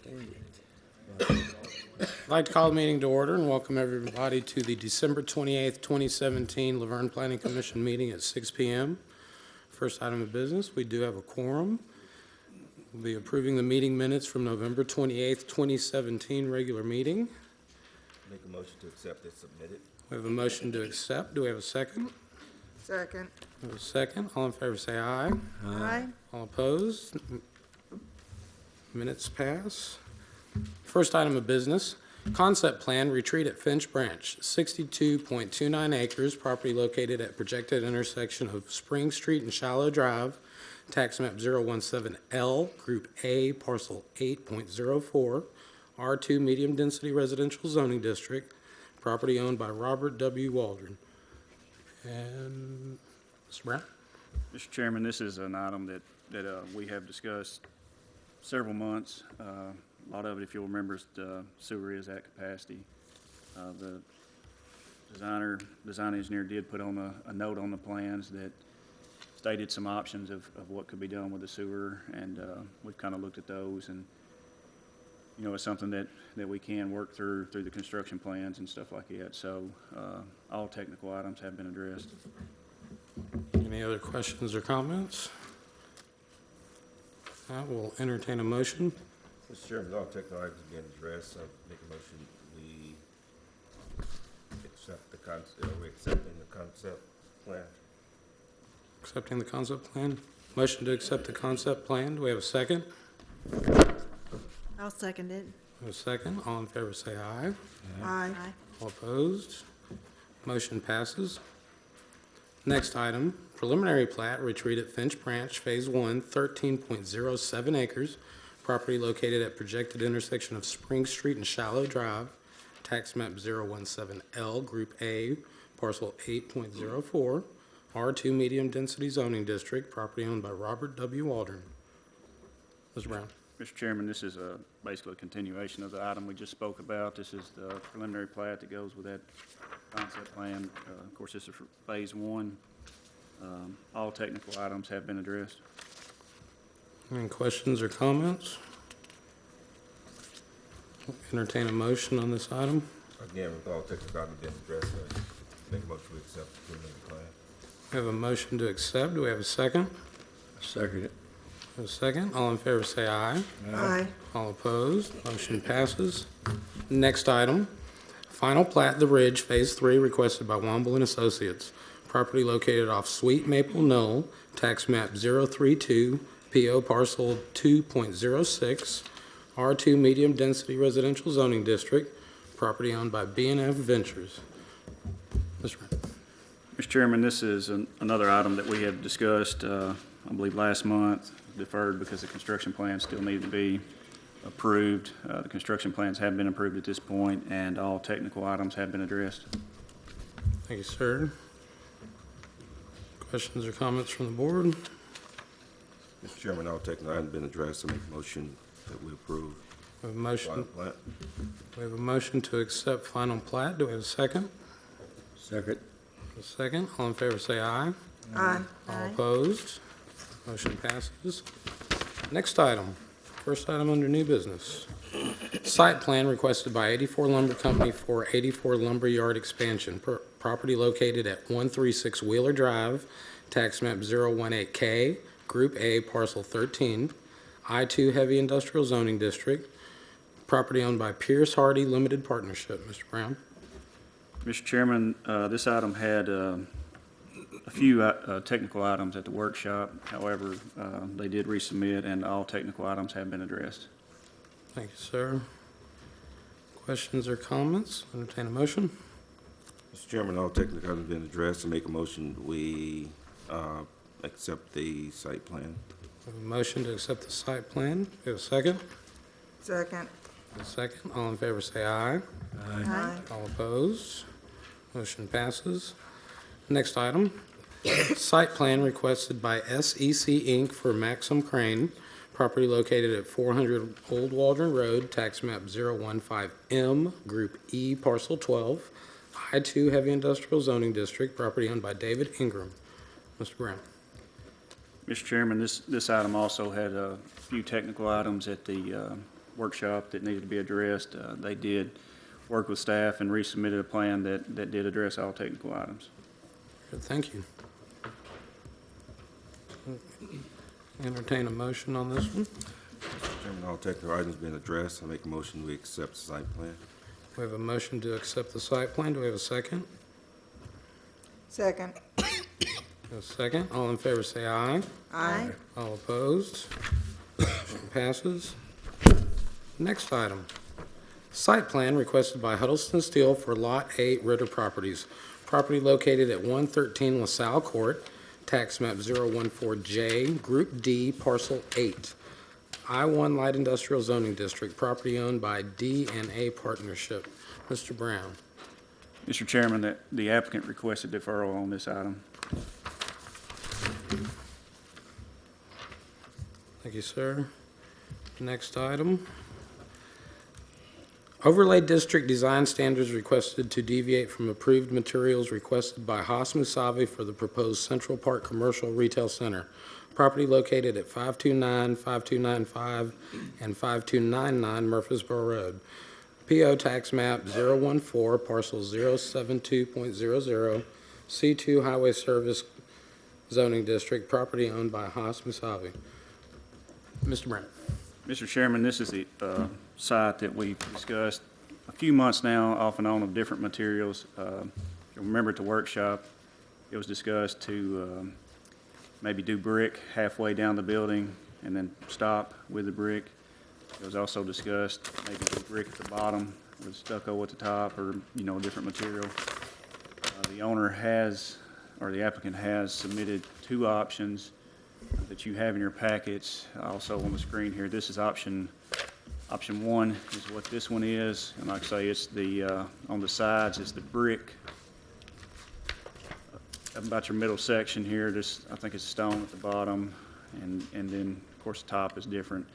I'd like to call the meeting to order and welcome everybody to the December 28th, 2017 Laverne Planning Commission meeting at 6 p.m. First item of business, we do have a quorum. We'll be approving the meeting minutes from November 28th, 2017 regular meeting. Make a motion to accept as submitted. We have a motion to accept. Do we have a second? Second. We have a second. All in favor say aye. Aye. All opposed? Minutes pass. First item of business, concept plan retreat at Finch Branch, 62.29 acres, property located at projected intersection of Spring Street and Shallow Drive, tax map 017L, Group A, parcel 8.04, R2 medium density residential zoning district, property owned by Robert W. Waldron. And Mr. Brown? Mr. Chairman, this is an item that we have discussed several months. A lot of it, if you'll remember, is the sewer is at capacity. The design engineer did put on a note on the plans that stated some options of what could be done with the sewer, and we've kind of looked at those, and you know, it's something that we can work through the construction plans and stuff like that. So all technical items have been addressed. Any other questions or comments? I will entertain a motion. Mr. Chairman, all technical items being addressed, make a motion we accept the we're accepting the concept plan. Accepting the concept plan. Motion to accept the concept plan. Do we have a second? I'll second it. We have a second. All in favor say aye. Aye. All opposed? Motion passes. Next item, preliminary plat retreat at Finch Branch, Phase 1, 13.07 acres, property located at projected intersection of Spring Street and Shallow Drive, tax map 017L, Group A, parcel 8.04, R2 medium density zoning district, property owned by Robert W. Waldron. Mr. Brown. Mr. Chairman, this is basically a continuation of the item we just spoke about. This is the preliminary plat that goes with that concept plan. Of course, this is for Phase 1. All technical items have been addressed. Any questions or comments? Entertain a motion on this item. Again, with all technical items being addressed, make a motion we accept the preliminary plan. We have a motion to accept. Do we have a second? Second it. A second. All in favor say aye. Aye. All opposed. Motion passes. Next item, final plat, The Ridge, Phase 3, requested by Womble and Associates. Property located off Sweet Maple Knoll, tax map 032, PO parcel 2.06, R2 medium density residential zoning district, property owned by B&F Ventures. Mr. Brown. Mr. Chairman, this is another item that we had discussed, I believe, last month, deferred because the construction plans still need to be approved. The construction plans have been approved at this point, and all technical items have been addressed. Thank you, sir. Questions or comments from the board? Mr. Chairman, all technical items been addressed. I make a motion that we approve. We have a motion. Final plat. We have a motion to accept final plat. Do we have a second? Second. A second. All in favor say aye. Aye. All opposed? Motion passes. Next item, first item under new business. Site plan requested by 84 Lumber Company for 84 Lumber Yard expansion. Property located at 136 Wheeler Drive, tax map 018K, Group A, parcel 13, I-2 Heavy Industrial Zoning District. Property owned by Pierce Hardy Limited Partnership. Mr. Brown. Mr. Chairman, this item had a few technical items at the workshop. However, they did resubmit, and all technical items have been addressed. Thank you, sir. Questions or comments? Entertain a motion. Mr. Chairman, all technical items been addressed. I make a motion we accept the site plan. We have a motion to accept the site plan. We have a second. Second. A second. All in favor say aye. Aye. All opposed? Motion passes. Next item, site plan requested by SEC Inc. for Maxim Crane, property located at 400 Old Waldron Road, tax map 015M, Group E, parcel 12, I-2 Heavy Industrial Zoning District, property owned by David Ingram. Mr. Brown. Mr. Chairman, this item also had a few technical items at the workshop that needed to be addressed. They did work with staff and resubmitted a plan that did address all technical items. Good, thank you. Entertain a motion on this one. Mr. Chairman, all technical items being addressed, I make a motion we accept the site plan. We have a motion to accept the site plan. Do we have a second? Second. A second. All in favor say aye. Aye. All opposed? Motion passes. Next item. Site plan requested by Huddleston Steel for Lot 8 Ritter Properties. Property located at 113 LaSalle Court, tax map 014J, Group D, Parcel 8. I-1 Light Industrial Zoning District, property owned by D&A Partnership. Mr. Brown. Mr. Chairman, the applicant requested deferral on this item. Thank you, sir. Next item. Overlay District Design Standards requested to deviate from approved materials requested by Haas Musavi for the proposed Central Park Commercial Retail Center. Property located at 529, 5295, and 5299 Murfreesboro Road. PO Tax Map 014, Parcel 072.00, C2 Highway Service Zoning District, property owned by Haas Musavi. Mr. Brown. Mr. Chairman, this is the site that we've discussed a few months now, off and on, of different materials. You'll remember at the workshop, it was discussed to maybe do brick halfway down the building and then stop with the brick. It was also discussed maybe do brick at the bottom with stucco at the top, or, you know, a different material. The owner has, or the applicant has, submitted two options that you have in your packets, also on the screen here. This is option one is what this one is, and like I say, it's the on the sides is the brick. About your middle section here, this, I think it's stone at the bottom, and then of course the top is different.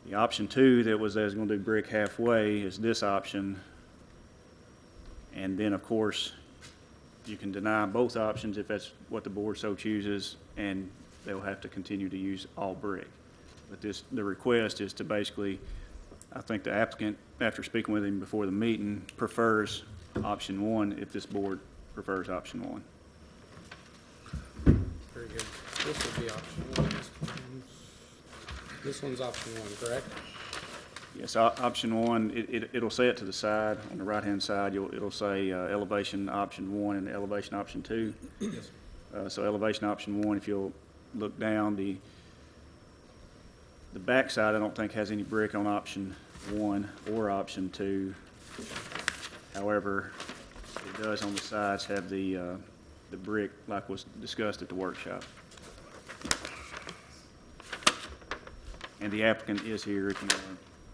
The option two that was going to do brick halfway is this option, and then of course you can deny both options if that's what the board so chooses, and they'll have to continue to use all brick. But the request is to basically, I think the applicant, after speaking with him before the meeting, prefers option one if this board prefers option one. Very good. This will be option one. This one's option one, correct? Yes, option one, it'll say it to the side, on the right-hand side, it'll say elevation option one and elevation option two. Yes. So elevation option one, if you'll look down, the back side I don't think has any brick on option one or option two. However, it does on the sides have the brick like was discussed at the workshop. And the applicant is here if you want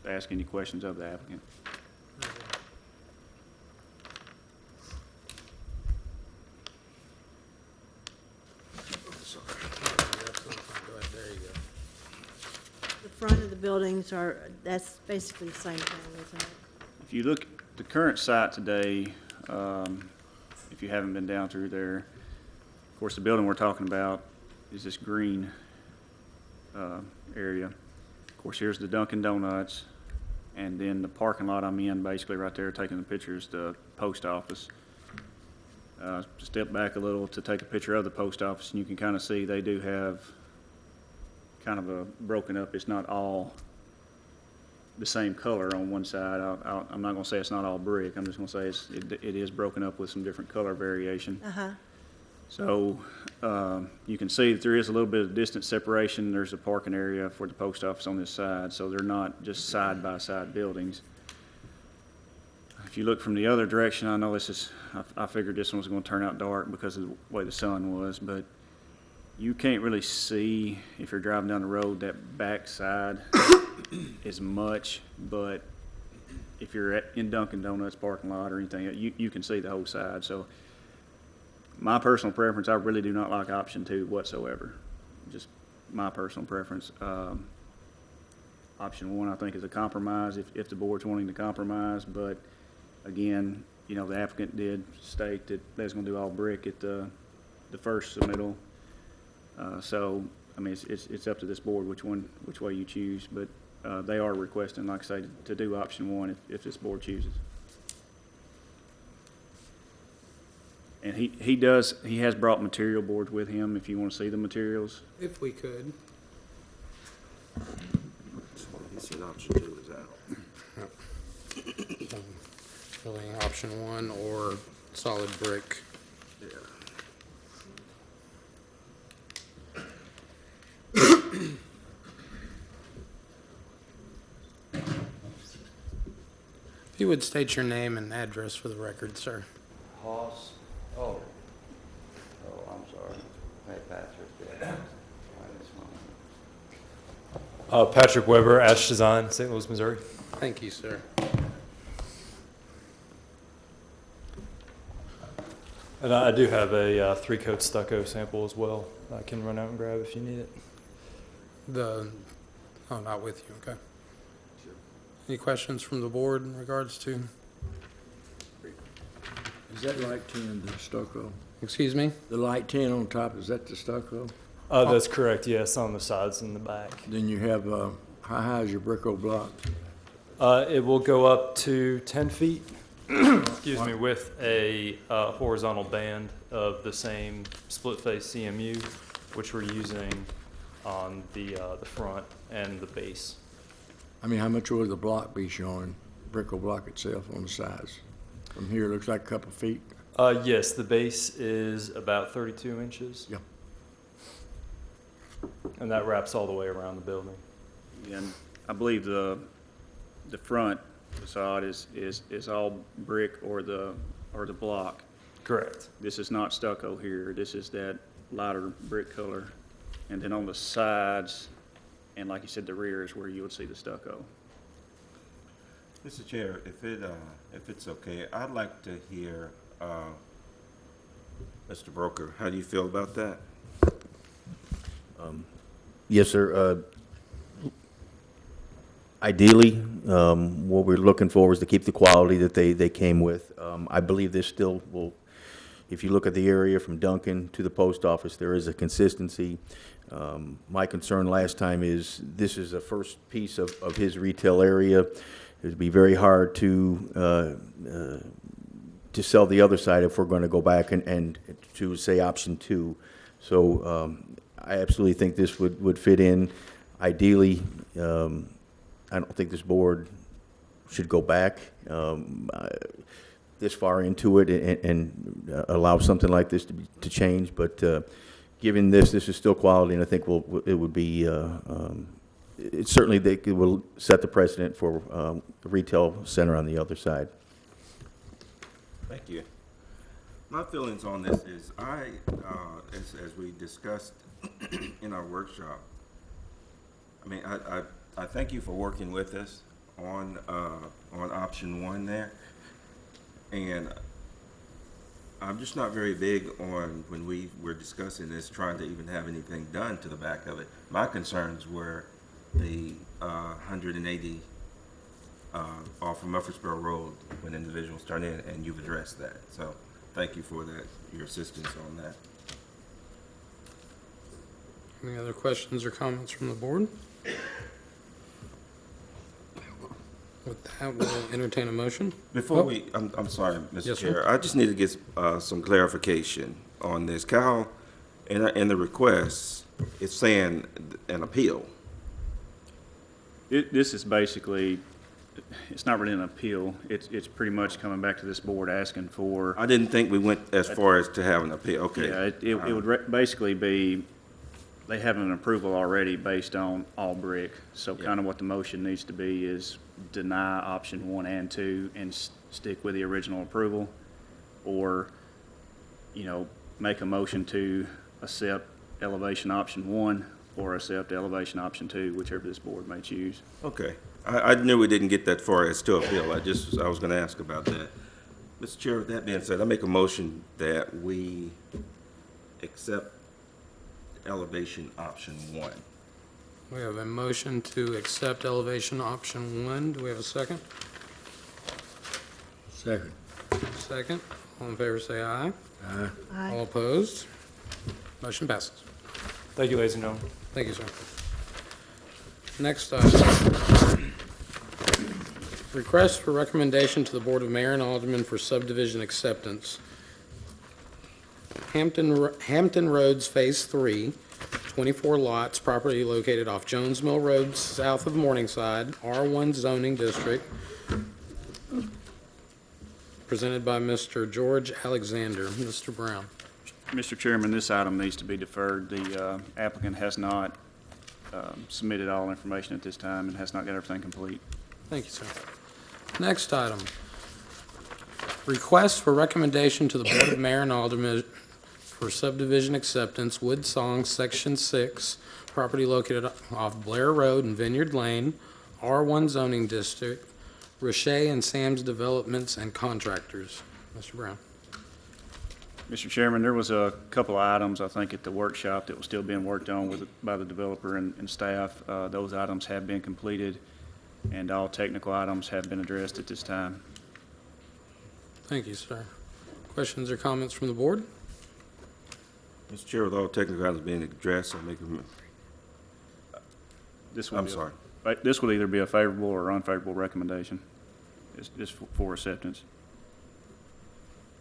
to ask any questions of the applicant. The front of the buildings are, that's basically the same thing, isn't it? If you look at the current site today, if you haven't been down through there, of course, the building we're talking about is this green area. Of course, here's the Dunkin' Donuts, and then the parking lot I'm in, basically right there, taking the pictures, the post office. Step back a little to take a picture of the post office, and you can kind of see they do have kind of a broken up. It's not all the same color on one side. I'm not going to say it's not all brick. I'm just going to say it is broken up with some different color variation. So you can see that there is a little bit of distance separation. There's a parking area for the post office on this side, so they're not just side-by-side buildings. If you look from the other direction, I know this is, I figured this one was going to turn out dark because of the way the sun was, but you can't really see, if you're driving down the road, that back side as much, but if you're in Dunkin' Donuts parking lot or anything, you can see the whole side. So my personal preference, I really do not like option two whatsoever. Just my personal preference. Option one, I think, is a compromise if the board's wanting to compromise, but again, you know, the applicant did state that they was going to do all brick at the first submittal. So, I mean, it's up to this board which way you choose, but they are requesting, like I say, to do option one if this board chooses. And he has brought material boards with him if you want to see the materials. If we could. He said option 2 is out. Really, option 1 or solid brick. Yeah. If you would state your name and address for the record, sir. Hoss, oh, I'm sorry. Hey, Patrick. Patrick Weber, Ash Design, St. Louis, Missouri. Thank you, sir. And I do have a 3-coat stucco sample as well. I can run out and grab if you need it. Oh, not with you, okay. Any questions from the board in regards to, Is that light tin the stucco? excuse me? The light tin on top, is that the stucco? That's correct, yes, on the sides and the back. Then you have, how high is your bricko block? It will go up to 10 feet, excuse me, with a horizontal band of the same split-face CMU, which we're using on the front and the base. I mean, how much will the block be showing, bricko block itself on the sides? From here, it looks like a couple feet. Yes, the base is about 32 inches. Yep. And that wraps all the way around the building. And I believe the front facade is all brick or the block. Correct. This is not stucco here. This is that lighter brick color. And then on the sides, and like you said, the rear is where you would see the stucco. Mr. Chair, if it's okay, I'd like to hear, Mr. Broker, how do you feel about that? Yes, sir. Ideally, what we're looking for is to keep the quality that they came with. I believe this still will, if you look at the area from Duncan to the post office, there is a consistency. My concern last time is this is the first piece of his retail area. It would be very hard to sell the other side if we're going to go back and to say option 2. So I absolutely think this would fit in. Ideally, I don't think this board should go back this far into it and allow something like this to change. But given this is still quality, and I think it would be it certainly it will set the precedent for the retail center on the other side. Thank you. My feelings on this is as we discussed in our workshop, I mean, I thank you for working with us on option 1 there. And I'm just not very big on, when we were discussing this, trying to even have anything done to the back of it. My concerns were the 180 off of Murfreesboro Road when individuals turn in, and you've addressed that. So thank you for that, your assistance on that. Any other questions or comments from the board? With that, we'll entertain a motion. Before I'm sorry, Mr. Yes, Chair, sir. I just need to get some clarification on this. Kyle, in the request, it's saying an appeal. This is basically, it's not really an appeal. It's pretty much coming back to this board asking for. I didn't think we went as far as to have an appeal. Okay. Yeah, it would basically be, they have an approval already based on all brick. So kind of what the motion needs to be is deny option 1 and 2 and stick with the original approval, or, make a motion to accept elevation option 1 or accept elevation option 2, whichever this board may choose. Okay. I knew we didn't get that far as to appeal. I was going to ask about that. Mr. Chair, with that being said, I make a motion that we accept elevation option 1. We have a motion to accept elevation option 1. Do we have a second? Second. Second. All in favor, say aye. Aye. All opposed? Motion passes. Thank you, ladies and gentlemen. Thank you, sir. Next item. Request for recommendation to the Board of Mayor and Aldermen for subdivision acceptance. Hampton Roads Phase 3, 24 lots, property located off Jones Mill Road, south of Morningside, R1 zoning district. Presented by Mr. George Alexander. Mr. Brown. Mr. Chairman, this item needs to be deferred. The applicant has not submitted all information at this time and has not got everything complete. Thank you, sir. Next item. Request for recommendation to the Board of Mayor and Aldermen for subdivision acceptance, Wood Song, Section 6, property located off Blair Road and Vineyard Lane, R1 zoning district, Roche and Sam's Developments and Contractors. Mr. Brown. Mr. Chairman, there was a couple of items, I think, at the workshop that was still being worked on by the developer and staff. Those items have been completed, and all technical items have been addressed at this time. Thank you, sir. Questions or comments from the board? Mr. Chair, with all technical items being addressed, I make This will I'm be a- sorry. This will either be a favorable or unfavorable recommendation. It's just for acceptance.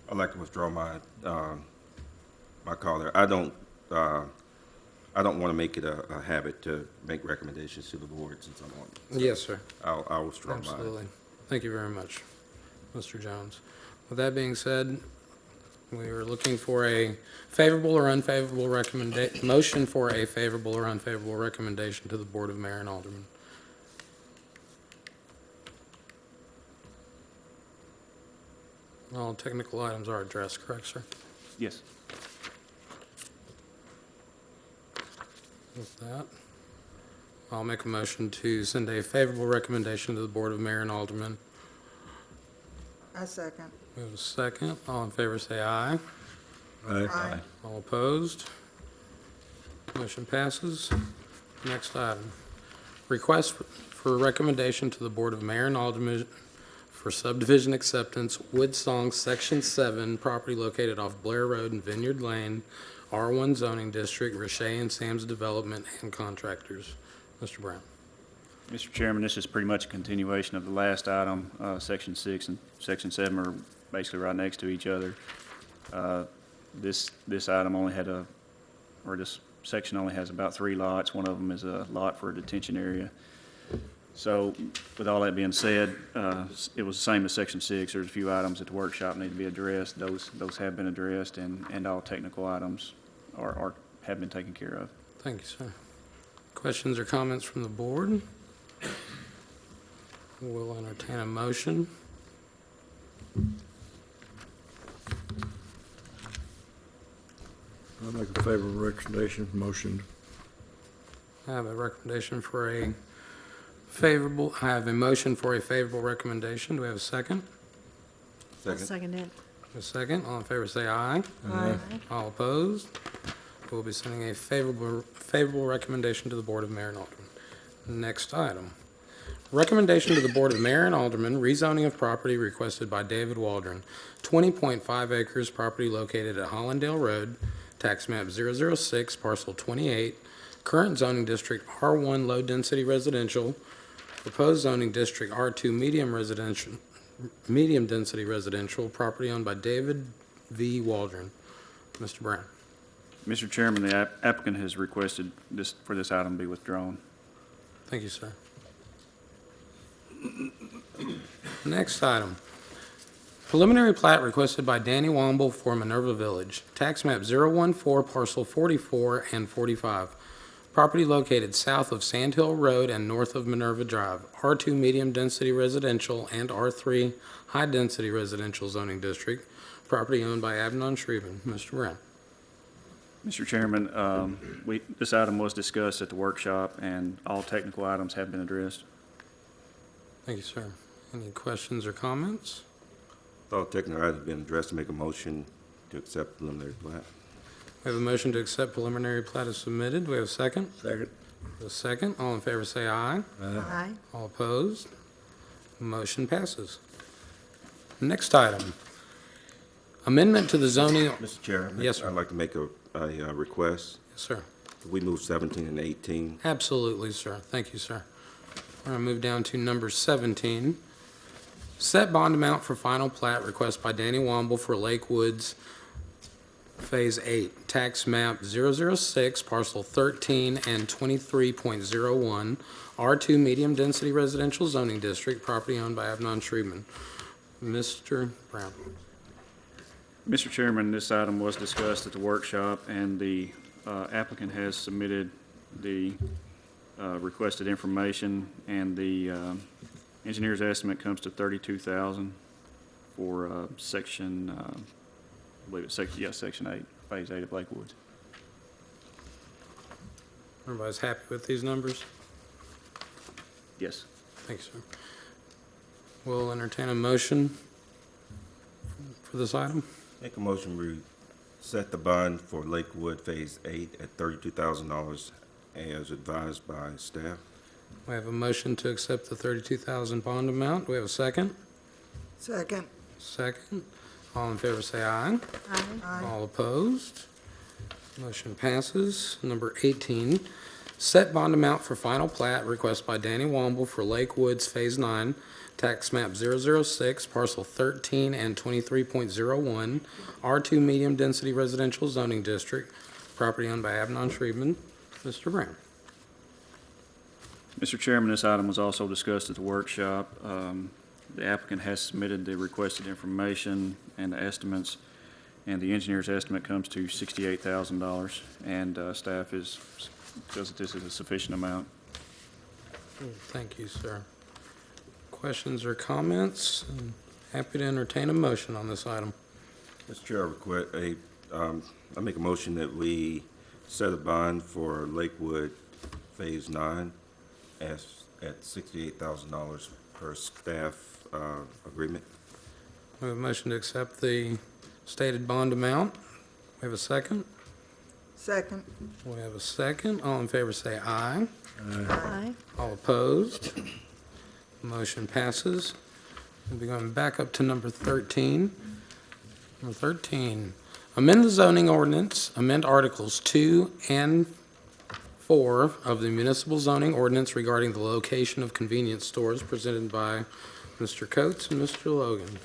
I'd like to withdraw my call there. I don't want to make it a habit to make recommendations to the board since I'm on. Yes, sir. I'll withdraw mine. Absolutely. Thank you very much, Mr. Jones. With that being said, we are looking for a favorable or unfavorable motion for a favorable or unfavorable recommendation to the Board of Mayor and Aldermen. All technical items are addressed, correct, sir? Yes. With that, I'll make a motion to send a favorable recommendation to the Board of Mayor and Aldermen. I second. We have a second. All in favor, say aye. Aye. All opposed? Motion passes. Next item. Request for recommendation to the Board of Mayor and Aldermen for subdivision acceptance, Wood Song, Section 7, property located off Blair Road and Vineyard Lane, R1 zoning district, Roche and Sam's Development and Contractors. Mr. Brown. Mr. Chairman, this is pretty much a continuation of the last item. Section 6 and Section 7 are basically right next to each other. This item only had this section only has about 3 lots. One of them is a lot for a detention area. So with all that being said, it was the same as Section 6. There's a few items at the workshop need to be addressed. Those have been addressed, and all technical items have been taken care of. Thank you, sir. Questions or comments from the board? We'll entertain a motion. I'll make a favorable recommendation, motion. I have a recommendation for a favorable, I have a motion for a favorable recommendation. Do we have a second? I'll Second. second it. A second. All in favor, say aye. Aye. All opposed? We'll be sending a favorable recommendation to the Board of Mayor and Aldermen. Next item. Recommendation to the Board of Mayor and Aldermen, rezoning of property requested by David Waldron, 20.5 acres, property located at Hollandale Road, tax map 006, parcel 28, current zoning district R1 low density residential, proposed zoning district R2 medium density residential, property owned by David V. Waldron. Mr. Brown. Mr. Chairman, the applicant has requested for this item be withdrawn. Thank you, sir. Next item. Preliminary plat requested by Danny Womble for Minerva Village. Tax map 014, parcel 44 and 45. Property located south of Sand Hill Road and north of Minerva Drive. R2 medium density residential and R3 high density residential zoning district. Property owned by Abnon Shreven. Mr. Brown. Mr. Chairman, this item was discussed at the workshop, and all technical items have been addressed. Thank you, sir. Any questions or comments? All technical items have been addressed. To make a motion to accept preliminary plat. We have a motion to accept preliminary plat as submitted. Do we have a second? Second. A second. All in favor say aye. Aye. All opposed? Motion passes. Next item. Amendment to the zoning. Mr. Chair? Yes, sir. I'd like to make a request. Yes, sir. We move 17 and 18. Absolutely, sir. Thank you, sir. We're going to move down to number 17. Set bond amount for final plat request by Danny Womble for Lake Woods Phase 8, tax map 006, parcel 13 and 23.01, R2 medium density residential zoning district, property owned by Abnon Shreedman. Mr. Brown. Mr. Chairman, this item was discussed at the workshop, and the applicant has submitted the requested information, and the engineer's estimate comes to $32,000 for section, I believe it's section 8, phase 8 of Lake Woods. Everybody's happy with these numbers? Yes. Thank you, sir. We'll entertain a motion for this item. Make a motion, we set the bond for Lakewood Phase 8 at $32,000 as advised by staff. We have a motion to accept the 32,000 bond amount. Do we have a second? Second. Second. All in favor say aye. Aye. Aye. All opposed? Motion passes. Number 18, set bond amount for final plat request by Danny Womble for Lake Woods Phase 9, tax map 006, parcel 13 and 23.01, R2 medium density residential zoning district, property owned by Abnon Shreedman. Mr. Brown. Mr. Chairman, this item was also discussed at the workshop. The applicant has submitted the requested information and the estimates, and the engineer's estimate comes to $68,000, and staff feels that this is a sufficient amount. Thank you, sir. Questions or comments? I'm happy to entertain a motion on this item. Mr. Chair, I make a motion that we set a bond for Lakewood Phase 9 at $68,000 per staff agreement. We have a motion to accept the stated bond amount. We have a second. Second. We have a second. All in favor say aye. Aye. All opposed? Motion passes. We'll be going back up to number 13. Number 13, amend the zoning ordinance, amend Articles 2 and 4 of the municipal zoning ordinance regarding the location of convenience stores, presented by Mr. Coates and Mr. Logan.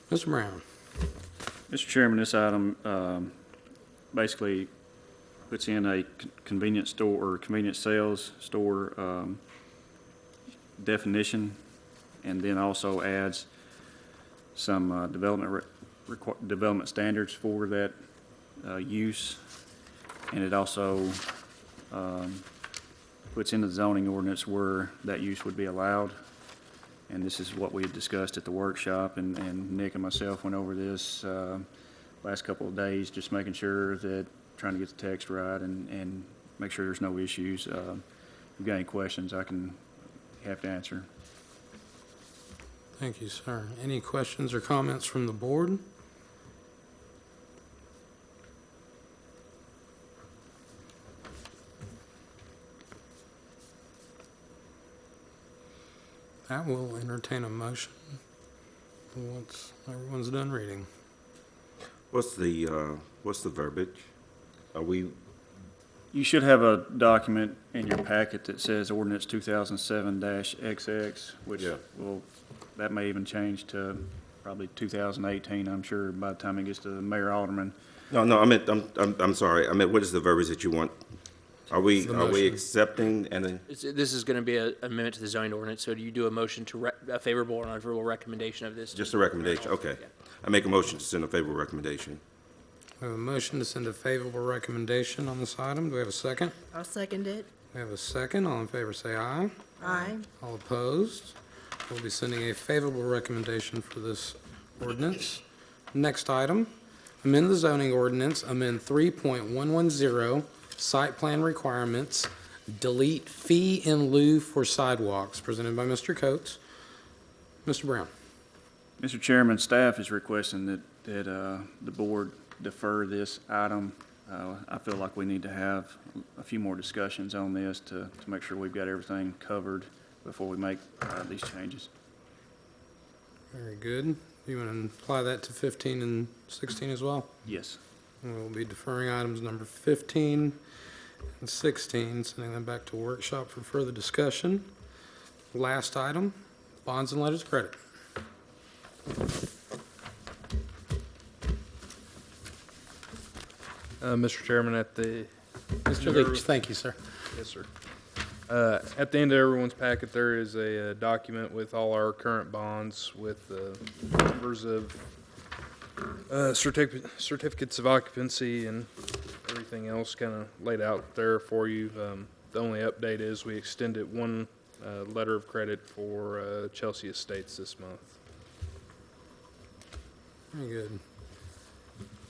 Mr. Brown. Mr. Chairman, this item basically puts in a convenience store or convenience sales store definition, and then also adds some development standards for that use, and it also puts in the zoning ordinance where that use would be allowed. And this is what we had discussed at the workshop, and Nick and myself went over this last couple of days, just making sure that, trying to get the text right and make sure there's no issues. If you've got any questions, I can have to answer. Thank you, sir. Any questions or comments from the board? I will entertain a motion once everyone's done reading. What's the verbiage? You should have a document in your packet that says Ordinance 2007-XX, which Yeah. that may even change to probably 2018, I'm sure, by the time it gets to the mayor alderman. No, I'm sorry. I meant, what is the verbiage that you want? Are we motion. accepting and then? This is going to be an amendment to the zoning ordinance, so do you do a motion to a favorable or unfavorable recommendation of this? Just a recommendation, okay. Yeah. I make a motion to send a favorable recommendation. We have a motion to send a favorable recommendation on this item. Do we have a second? I'll second it. We have a second. All in favor say aye. Aye. All opposed? We'll be sending a favorable recommendation for this ordinance. Next item, amend the zoning ordinance, amend 3.110, site plan requirements, delete fee in lieu for sidewalks, presented by Mr. Coates. Mr. Brown. Mr. Chairman, staff is requesting that the board defer this item. I feel like we need to have a few more discussions on this to make sure we've got everything covered before we make these changes. Very good. You want to apply that to 15 and 16 as well? Yes. We'll be deferring items number 15 and 16, sending them back to workshop for further discussion. Last item, bonds and letters of credit. Mr. Chairman, at the Mr. Leach, thank you, sir. yes, sir. At the end of everyone's packet, there is a document with all our current bonds with numbers of certificates of occupancy and everything else kind of laid out there for you. The only update is we extended one letter of credit for Chelsea Estates this month. Very good.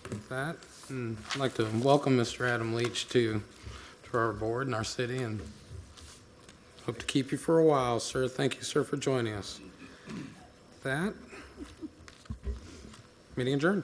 With that, I'd like to welcome Mr. Adam Leach to our board and our city, and hope to keep you for a while, sir. Thank you, sir, for joining us. With that, meeting adjourned.